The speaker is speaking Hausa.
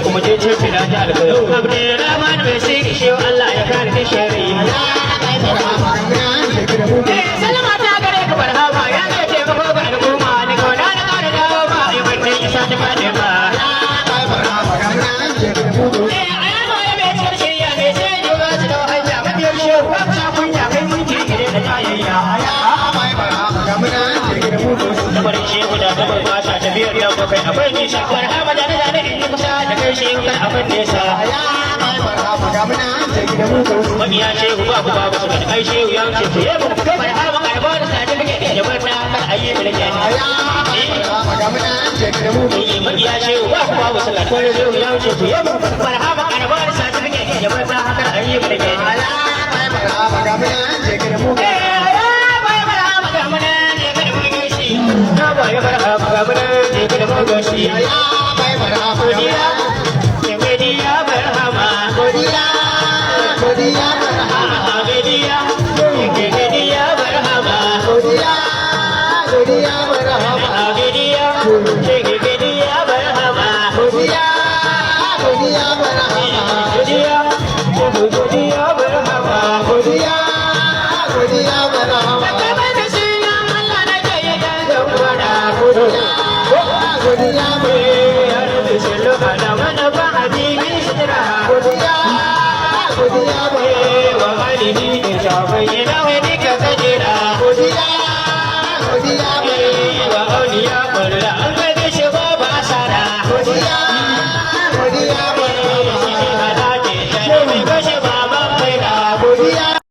kuma je ce fina ji alƙayo abin rahman mai sai kishe Allah ya kare ta shari salama ta gare ka barhama ya ne taimako ga al'umma ni kauna na kare dawo ba a yi wanda isa ta fade ba Dabar shehu da gabar basha ta biyar yau bakwai akwai nisa barhama da na zane in yi kusa da kai shehu kan abin nesa mabiya shehu babu babu suka da kai shehu ya wuce ku yabo barhama karbar sa ta kake da barna kan ayi mulki mabiya shehu babu babu suka da kai shehu ya wuce ku yabo barhama karbar sa ta kake da barna kan ayi mulki ya barhama ga mana ne kada mu gashi ya bai barhama godiya ya godiya barhama godiya godiya barhama godiya godiya barhama godiya godiya barhama godiya godiya barhama godiya godiya barhama godiya godiya barhama godiya godiya